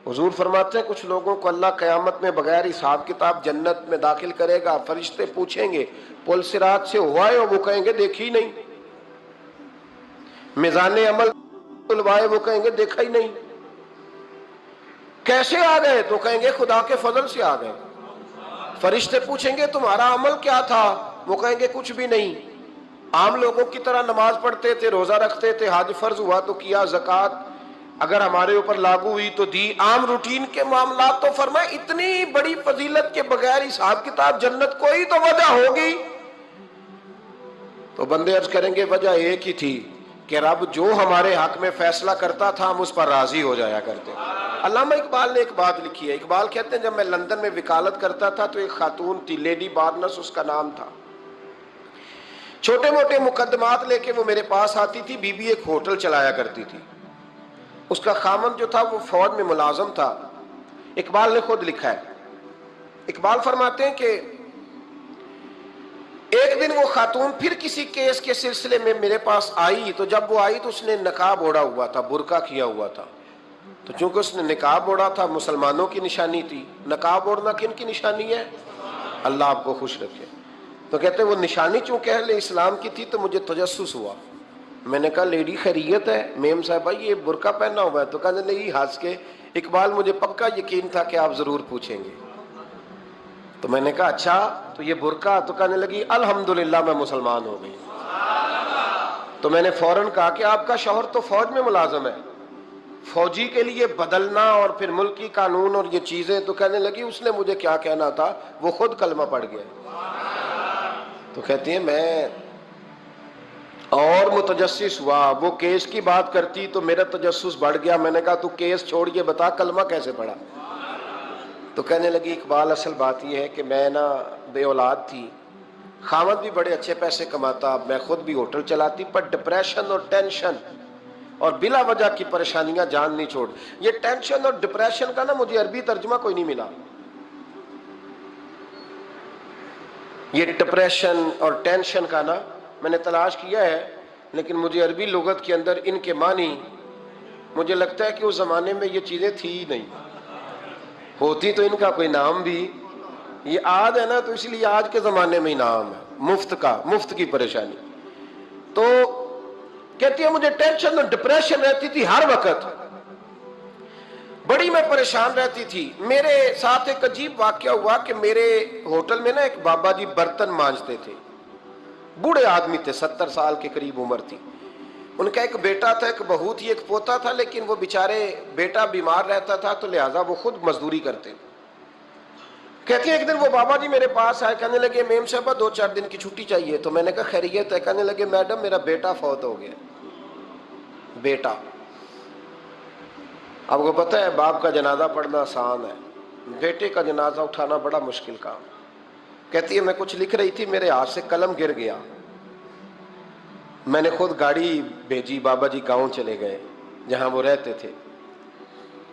حضور فرماتے ہیں کچھ لوگوں کو اللہ قیامت میں بغیر حساب کتاب جنت میں داخل کرے گا، فرشتے پوچھیں گے پل صراط سے ہوا ہے؟ وہ کہیں گے دیکھی نہیں۔ میزان عمل تلوائے؟ وہ کہیں گے دیکھا ہی نہیں۔ کیسے آ گئے؟ تو کہیں گے خدا کے فضل سے آ گئے۔ فرشتے پوچھیں گے تمہارا عمل کیا تھا؟ وہ کہیں گے کچھ بھی نہیں، عام لوگوں کی طرح نماز پڑھتے تھے، روزہ رکھتے تھے، حج فرض ہوا تو کیا، زکوٰۃ اگر ہمارے اوپر لاگو ہوئی تو دی، عام روٹین کے معاملات۔ تو فرمائے اتنی بڑی فضیلت کے بغیر حساب کتاب جنت، کوئی تو وجہ ہوگی۔ تو بندے عرض کریں گے وجہ ایک ہی تھی کہ رب جو ہمارے حق میں فیصلہ کرتا تھا ہم اس پر راضی ہو جایا کرتے۔ علامہ اقبال نے ایک بات لکھی ہے، اقبال کہتے ہیں جب میں لندن میں وکالت کرتا تھا تو ایک خاتون تھی، لیڈی بارنس اس کا نام تھا، چھوٹے موٹے مقدمات لے کے وہ میرے پاس آتی تھی۔ بی بی ایک ہوٹل چلایا کرتی تھی، اس کا خامن جو تھا وہ فوج میں ملازم تھا۔ اقبال نے خود لکھا ہے، اقبال فرماتے ہیں کہ ایک دن وہ خاتون پھر کسی کیس کے سلسلے میں میرے پاس آئی، تو جب وہ آئی تو اس نے نقاب اوڑھا ہوا تھا، برقع کیا ہوا تھا۔ تو چونکہ اس نے نقاب اوڑھا تھا مسلمانوں کی نشانی تھی، نقاب اوڑھنا کن کی نشانی ہے؟ اللہ آپ کو خوش رکھے۔ تو کہتے وہ نشانی چونکہ اہل اسلام کی تھی تو مجھے تجسس ہوا۔ میں نے کہا لیڈی خیریت ہے؟ میم صاحبہ یہ برقع پہنا ہوا ہے؟ تو کہنے لگی ہنس کے اقبال مجھے پکا یقین تھا کہ آپ ضرور پوچھیں گے۔ تو میں نے کہا اچھا تو یہ برقع؟ تو کہنے لگی الحمدللہ میں مسلمان ہو گئی۔ تو میں نے فوراً کہا کہ آپ کا شوہر تو فوج میں ملازم ہے، فوجی کے لیے بدلنا اور پھر ملکی قانون اور یہ چیزیں۔ تو کہنے لگی اس نے مجھے کیا کہنا تھا، وہ خود کلمہ پڑھ گیا۔ تو کہتی ہیں میں اور متجسس ہوا، وہ کیس کی بات کرتی تو میرا تجسس بڑھ گیا۔ میں نے کہا تو کیس چھوڑ کے بتا کلمہ کیسے پڑھا؟ تو کہنے لگی اقبال اصل بات یہ ہے کہ میں نا بے اولاد تھی، خاوند بھی بڑے اچھے پیسے کماتا، میں خود بھی ہوٹل چلاتی، پر ڈپریشن اور ٹینشن اور بلا وجہ کی پریشانیاں جان نہیں چھوڑ۔ یہ ٹینشن اور ڈپریشن کا نا مجھے عربی ترجمہ کوئی نہیں ملا۔ یہ ڈپریشن اور ٹینشن کا نا میں نے تلاش کیا ہے، لیکن مجھے عربی لغت کے اندر ان کے معنی مجھے لگتا ہے کہ اس زمانے میں یہ چیزیں تھی ہی نہیں، ہوتی تو ان کا کوئی نام بھی، یہ آج ہے نا تو اس لیے آج کے زمانے میں ہی نام ہے، مفت کا، مفت کی پریشانی۔ تو کہتی ہے مجھے ٹینشن اور ڈپریشن رہتی تھی ہر وقت، بڑی میں پریشان رہتی تھی۔ میرے ساتھ ایک عجیب واقعہ ہوا کہ میرے ہوٹل میں نا ایک بابا جی برتن مانجتے تھے، بوڑھے آدمی تھے، 70 سال کے قریب عمر تھی۔ ان کا ایک بیٹا تھا، ایک بہو تھی، ایک پوتا تھا، لیکن وہ بیچارے بیٹا بیمار رہتا تھا تو لہٰذا وہ خود مزدوری کرتے۔ کہتی ہیں ایک دن وہ بابا جی میرے پاس آئے، کہنے لگے میم صاحبہ 2-4 دن کی چھٹی چاہیے۔ تو میں نے کہا خیریت ہے؟ کہنے لگے میڈم میرا بیٹا فوت ہو گیا۔ بیٹا، آپ کو پتہ ہے باپ کا جنازہ پڑھنا آسان ہے، بیٹے کا جنازہ اٹھانا بڑا مشکل کام۔ کہتی ہے میں کچھ لکھ رہی تھی، میرے ہاتھ سے قلم گر گیا، میں نے خود گاڑی بھیجی، بابا جی گاؤں چلے گئے جہاں وہ رہتے تھے۔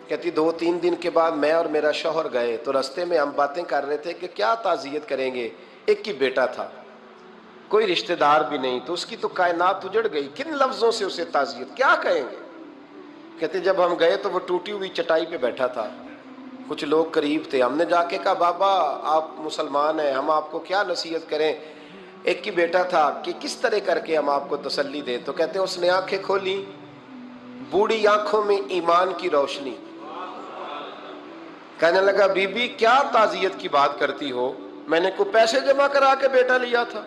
کہتی 2-3 دن کے بعد میں اور میرا شوہر گئے تو رستے میں ہم باتیں کر رہے تھے کہ کیا تعزیت کریں گے، ایک ہی بیٹا تھا، کوئی رشتہ دار بھی نہیں، تو اس کی تو کائنات اجڑ گئی، کن لفظوں سے اسے تعزیت کیا کہیں گے۔ کہتے جب ہم گئے تو وہ ٹوٹی ہوئی چٹائی پہ بیٹھا تھا، کچھ لوگ قریب تھے، ہم نے جا کے کہا بابا آپ مسلمان ہیں، ہم آپ کو کیا نصیحت کریں، ایک ہی بیٹا تھا، کہ کس طرح کر کے ہم آپ کو تسلی دیں۔ تو کہتے ہیں اس نے آنکھیں کھولی، بوڑھی آنکھوں میں ایمان کی روشنی، کہنے لگا بی بی کیا تعزیت کی بات کرتی ہو، میں نے کوئی پیسے جمع کرا کے بیٹا لیا تھا،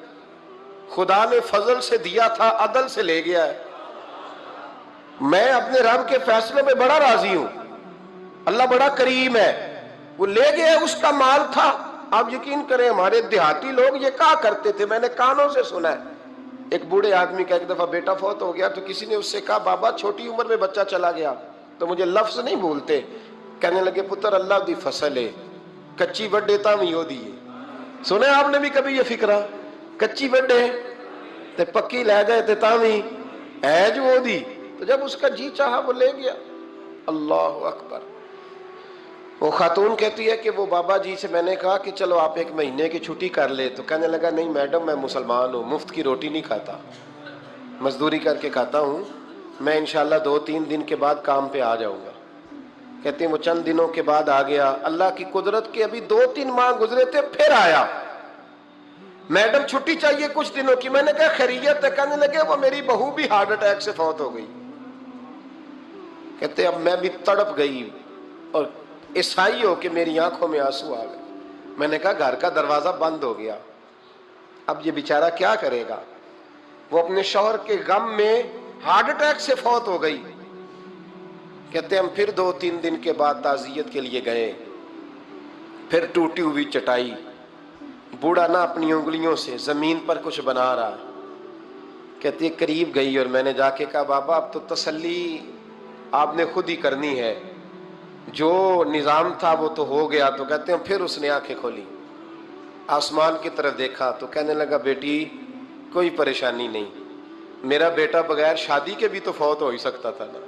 خدا نے فضل سے دیا تھا، عدل سے لے گیا ہے، میں اپنے رب کے فیصلے میں بڑا راضی ہوں، اللہ بڑا کریم ہے، وہ لے گیا، اس کا مال تھا۔ آپ یقین کریں ہمارے دیہاتی لوگ یہ کہا کرتے تھے، میں نے کانوں سے سنا ہے، ایک بوڑھے آدمی کا ایک دفعہ بیٹا فوت ہو گیا تو کسی نے اس سے کہا بابا چھوٹی عمر میں بچہ چلا گیا، تو مجھے لفظ نہیں بھولتے، کہنے لگے پتر اللہ دی فصل ہے، کچی وڈے تاں وی دی ہے۔ سنے آپ نے بھی کبھی یہ فکرہ، کچی وڈے تے پکی لے جائے تے تاں وی ہے جو وہ دی، تو جب اس کا جی چاہا وہ لے گیا۔ اللہ اکبر۔ وہ خاتون کہتی ہے کہ وہ بابا جی سے میں نے کہا کہ چلو آپ 1 مہینے کی چھٹی کر لے، تو کہنے لگا نہیں میڈم میں مسلمان ہوں، مفت کی روٹی نہیں کھاتا، مزدوری کر کے کھاتا ہوں، میں انشاءاللہ 2-3 دن کے بعد کام پہ آ جاؤں گا۔ کہتے ہیں وہ چند دنوں کے بعد آ گیا. اللہ کی قدرت کے ابھی 2-3 ماہ گزرے تھے پھر آیا. میڈم چھٹی چاہیے کچھ دنوں کی. میں نے کہا خیریت ہے؟ کہنے لگے وہ میری بہو بھی ہارٹ اٹیک سے فوت ہو گئی. کہتے اب میں بھی تڑپ گئی اور عیسائی ہو کہ میری آنکھوں میں آنسو آ گئے. میں نے کہا گھر کا دروازہ بند ہو گیا, اب یہ بیچارہ کیا کرے گا؟ وہ اپنے شوہر کے غم میں ہارٹ اٹیک سے فوت ہو گئی. کہتے ہم پھر 2-3 دن کے بعد تعزیت کے لیے گئے. پھر ٹوٹی ہوئی چٹائی, بوڑھا نہ اپنی انگلیوں سے زمین پر کچھ بنا رہا. کہتے قریب گئی اور میں نے جا کے کہا بابا اب تو تسلی آپ نے خود ہی کرنی ہے, جو نظام تھا وہ تو ہو گیا. تو کہتے ہیں پھر اس نے آنکھیں کھولی, آسمان کی طرف دیکھا تو کہنے لگا بیٹی کوئی پریشانی نہیں, میرا بیٹا بغیر شادی کے بھی تو فوت ہو ہی سکتا تھا نا,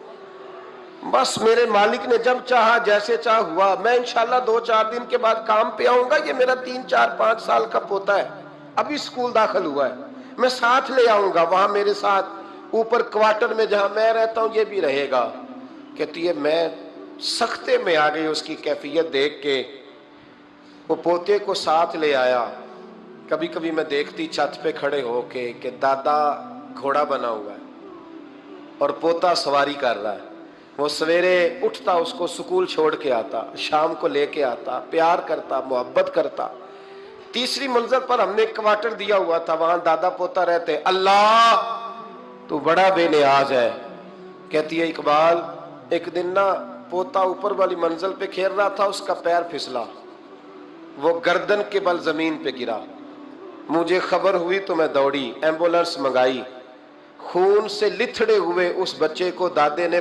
بس میرے مالک نے جب چاہا جیسے چاہ ہوا. میں انشاءاللہ 2-4 دن کے بعد کام پہ آؤں گا. یہ میرا 3-4-5 سال کا پوتا ہے, ابھی اسکول داخل ہوا ہے, میں ساتھ لے آؤں گا. وہاں میرے ساتھ اوپر کوارٹر میں جہاں میں رہتا ہوں یہ بھی رہے گا. کہتی ہے میں سختے میں آ گئی اس کی کیفیت دیکھ کے. وہ پوتے کو ساتھ لے آیا. کبھی کبھی میں دیکھتی چھت پہ کھڑے ہو کے کہ دادا گھوڑا بنا ہوا ہے اور پوتا سواری کر رہا ہے. وہ سویرے اٹھتا اس کو سکول چھوڑ کے آتا, شام کو لے کے آتا, پیار کرتا, محبت کرتا. تیسری منزل پر ہم نے ایک کوارٹر دیا ہوا تھا, وہاں دادا پوتا رہتے. اللہ تو بڑا بے نیاز ہے. کہتی ہے اقبال ایک دن نا پوتا اوپر والی منزل پہ کھیل رہا تھا, اس کا پیر پھسلا, وہ گردن کے بل زمین پہ گرا. مجھے خبر ہوئی تو میں دوڑی, ایمبولنس منگائی. خون سے لتھڑے ہوئے اس بچے کو دادے نے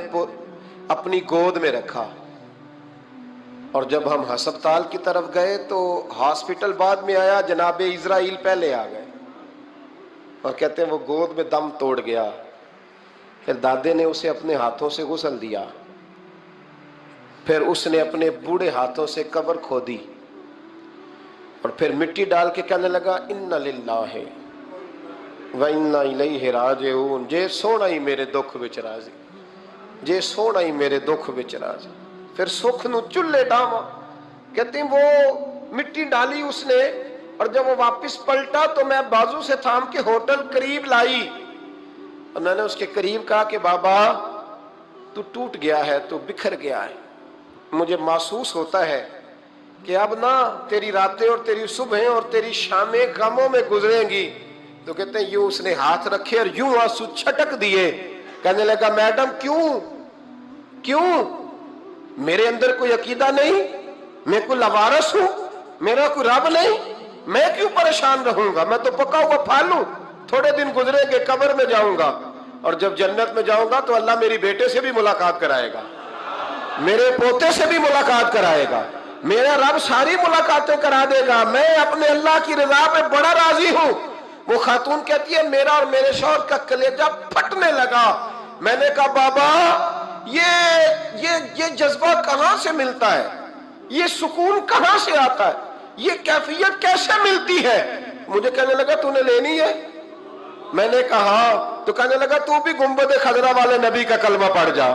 اپنی گود میں رکھا. اور جب ہم ہسپتال کی طرف گئے تو ہاسپٹل بعد میں آیا, جناب اسرائیل پہلے آ گئے اور کہتے ہیں وہ گود میں دم توڑ گیا. پھر دادے نے اسے اپنے ہاتھوں سے غسل دیا, پھر اس نے اپنے بوڑھے ہاتھوں سے قبر کھودی اور پھر مٹی ڈال کے کہنے لگا اِنَّ لِلَّهِ وَإِنَّا إِلَيْهِ رَاجِعُونَ. جے سونا ہی میرے دکھ وچ راضی, جے سونا ہی میرے دکھ وچ راضی. پھر سکھ نو چلے ڈاواں. کہتے ہیں وہ مٹی ڈالی اس نے, اور جب وہ واپس پلٹا تو میں بازو سے تھام کے ہوٹل قریب لائی اور میں نے اس کے قریب کہا کہ بابا تو ٹوٹ گیا ہے, تو بکھر گیا ہے. مجھے محسوس ہوتا ہے کہ اب نہ تیری راتیں اور تیری صبحیں اور تیری شامیں غموں میں گزریں گی. تو کہتے ہیں یوں اس نے ہاتھ رکھے اور یوں آنسو چھٹک دیے. کہنے لگا میڈم کیوں میرے اندر کوئی عقیدہ نہیں, میں کوئی لوارث ہوں, میرا کوئی رب نہیں, میں کیوں پریشان رہوں گا؟ میں تو پکا ہوا پھل ہوں. تھوڑے دن گزرے گے قبر میں جاؤں گا, اور جب جنت میں جاؤں گا تو اللہ میری بیٹے سے بھی ملاقات کرائے گا, میرے پوتے سے بھی ملاقات کرائے گا, میرا رب ساری ملاقاتیں کرا دے گا. میں اپنے اللہ کی رضا پہ بڑا راضی ہوں. وہ خاتون کہتی ہے میرا اور میرے شوہر کا کلیجہ پھٹنے لگا. میں نے کہا بابا یہ جذبہ کہاں سے ملتا ہے, یہ سکون کہاں سے آتا ہے, یہ کیفیت کیسے ملتی ہے؟ مجھے کہنے لگا تو نے لینی ہے؟ میں نے کہا. تو کہنے لگا تو بھی گنبد خضرا والے نبی کا کلمہ پڑھ جا.